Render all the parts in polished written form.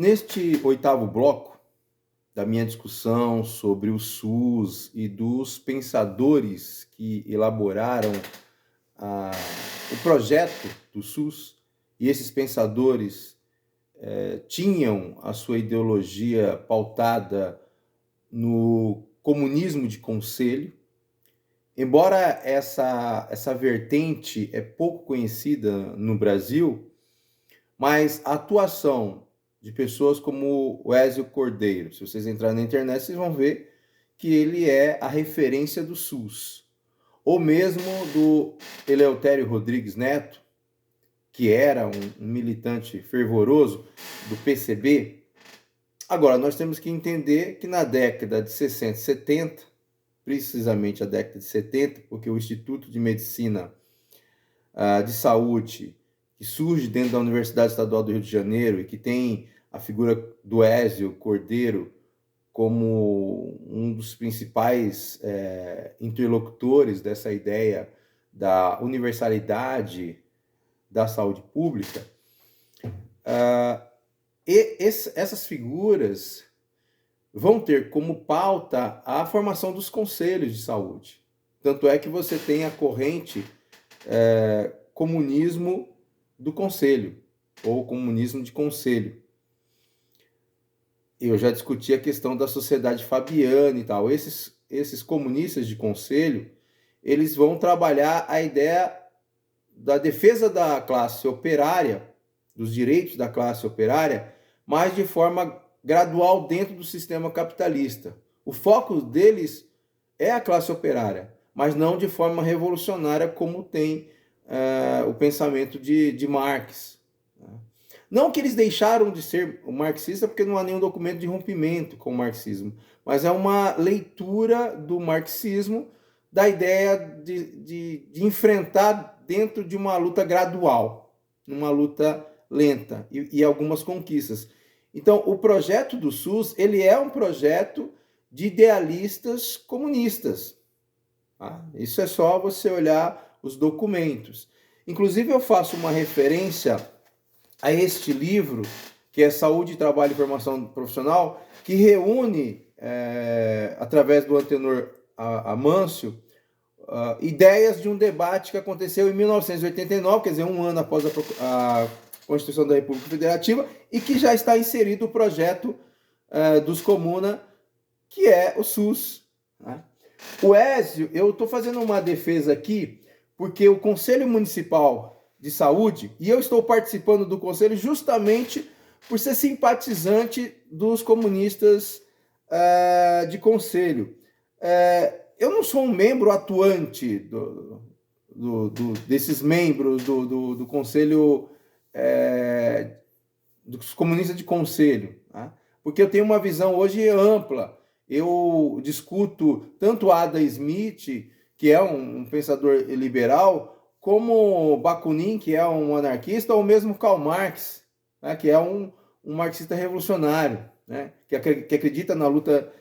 Neste oitavo bloco da minha discussão sobre o SUS e dos pensadores que elaboraram o projeto do SUS, e esses pensadores tinham a sua ideologia pautada no comunismo de conselho. Embora essa vertente é pouco conhecida no Brasil, mas a atuação de pessoas como o Ezio Cordeiro, se vocês entrarem na internet, vocês vão ver que ele é a referência do SUS. Ou mesmo do Eleutério Rodrigues Neto, que era um militante fervoroso do PCB. Agora, nós temos que entender que na década de 60 e 70, precisamente a década de 70, porque o Instituto de Medicina de Saúde, que surge dentro da Universidade Estadual do Rio de Janeiro e que tem a figura do Ezio Cordeiro como um dos principais interlocutores dessa ideia da universalidade da saúde pública, essas figuras vão ter como pauta a formação dos conselhos de saúde. Tanto é que você tem a corrente comunismo do conselho, ou comunismo de conselho. Eu já discuti a questão da sociedade fabiana e tal. Esses comunistas de conselho, eles vão trabalhar a ideia da defesa da classe operária, dos direitos da classe operária, mas de forma gradual dentro do sistema capitalista. O foco deles é a classe operária, mas não de forma revolucionária como tem o pensamento de Marx. Não que eles deixaram de ser marxista, porque não há nenhum documento de rompimento com o marxismo, mas é uma leitura do marxismo da ideia de enfrentar dentro de uma luta gradual, uma luta lenta e algumas conquistas. Então, o projeto do SUS, ele é um projeto de idealistas comunistas. Tá? Isso é só você olhar os documentos. Inclusive, eu faço uma referência a este livro, que é Saúde, Trabalho e Formação Profissional, que reúne, através do Antenor Amâncio, ideias de um debate que aconteceu em 1989, quer dizer, um ano após a Constituição da República Federativa, e que já está inserido o projeto dos Comuna, que é o SUS. Né? O Ezio, eu estou fazendo uma defesa aqui, porque o Conselho Municipal de Saúde, e eu estou participando do Conselho justamente por ser simpatizante dos comunistas de Conselho. Eu não sou um membro atuante desses membros do Conselho, dos comunistas de Conselho, tá? Porque eu tenho uma visão hoje ampla. Eu discuto tanto Adam Smith, que é um pensador liberal, como Bakunin, que é um anarquista, ou mesmo Karl Marx, né, que é um marxista revolucionário, né, que acredita na luta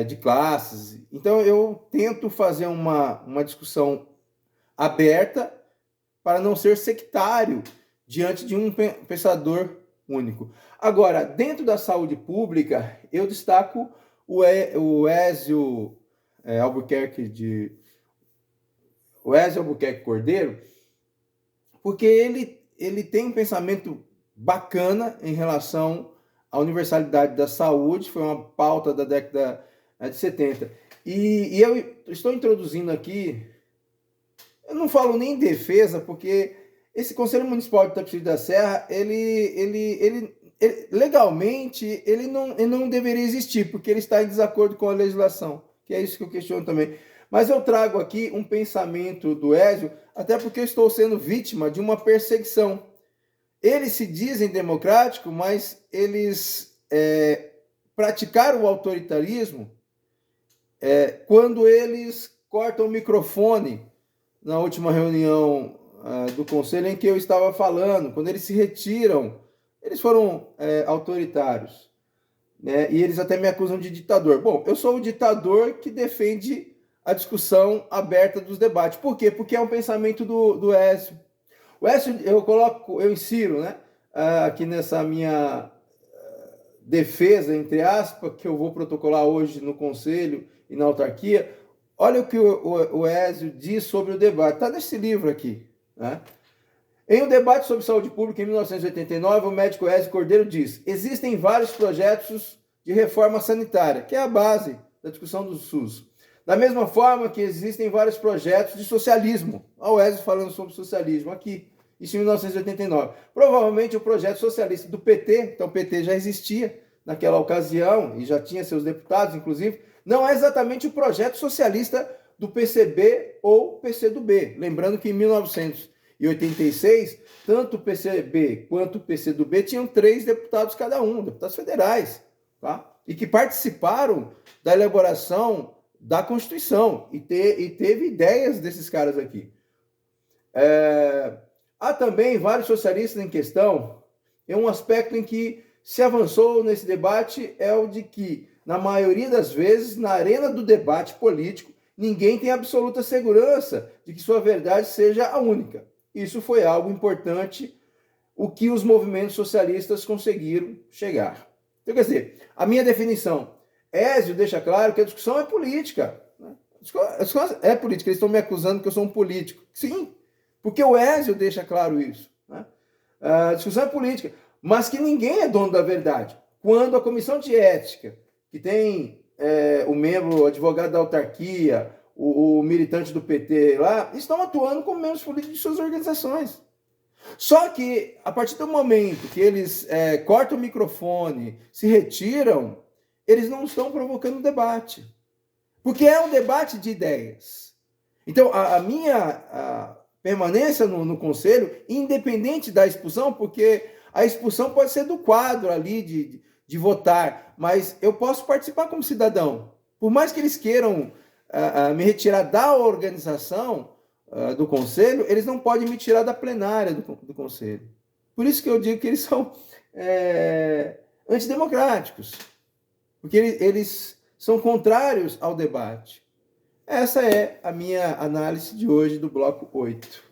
de classes. Então eu tento fazer uma discussão aberta para não ser sectário diante de um pensador único. Agora, dentro da saúde pública, eu destaco o Ezio Albuquerque Cordeiro, porque ele tem um pensamento bacana em relação à universalidade da saúde, foi uma pauta da década de 70. E eu estou introduzindo aqui, eu não falo nem em defesa, porque esse Conselho Municipal de Itapecerica da Serra, ele legalmente, ele não deveria existir, porque ele está em desacordo com a legislação, que é isso que eu questiono também. Mas eu trago aqui um pensamento do Ezio, até porque eu estou sendo vítima de uma perseguição. Eles se dizem democráticos, mas eles praticaram o autoritarismo quando eles cortam o microfone na última reunião do conselho em que eu estava falando. Quando eles se retiram, eles foram autoritários. Né? E eles até me acusam de ditador. Bom, eu sou o ditador que defende a discussão aberta dos debates. Por quê? Porque é um pensamento do Ezio. O Ezio, eu insiro, né, aqui nessa minha defesa, entre aspas, que eu vou protocolar hoje no Conselho e na autarquia, olha o que o Ézio diz sobre o debate. Está nesse livro aqui, né? Em um debate sobre saúde pública em 1989, o médico Ézio Cordeiro diz: existem vários projetos de reforma sanitária, que é a base da discussão do SUS. Da mesma forma que existem vários projetos de socialismo. Olha o Ézio falando sobre socialismo aqui, isso em 1989. Provavelmente o projeto socialista do PT, então o PT já existia naquela ocasião e já tinha seus deputados, inclusive, não é exatamente o projeto socialista do PCB ou PCdoB. Lembrando que em 1986, tanto o PCB quanto o PCdoB tinham 3 deputados cada um, deputados federais, tá? E que participaram da elaboração da Constituição e teve ideias desses caras aqui. Há também vários socialistas em questão, e um aspecto em que se avançou nesse debate é o de que, na maioria das vezes, na arena do debate político, ninguém tem absoluta segurança de que sua verdade seja a única. Isso foi algo importante, o que os movimentos socialistas conseguiram chegar. Então, quer dizer, a minha definição, Ézio deixa claro que a discussão é política. Né? A discussão é política, eles estão me acusando que eu sou um político. Sim, porque o Ézio deixa claro isso. Né? A discussão é política, mas que ninguém é dono da verdade. Quando a comissão de ética, que tem o membro, o advogado da autarquia, o militante do PT lá, estão atuando como membros políticos de suas organizações. Só que, a partir do momento que eles cortam o microfone, se retiram, eles não estão provocando debate. Porque é um debate de ideias. Então, a minha permanência no Conselho, independente da expulsão, porque a expulsão pode ser do quadro ali de votar, mas eu posso participar como cidadão. Por mais que eles queiram me retirar da organização do Conselho, eles não podem me tirar da plenária do Conselho. Por isso que eu digo que eles são antidemocráticos, porque eles são contrários ao debate. Essa é a minha análise de hoje do bloco 8.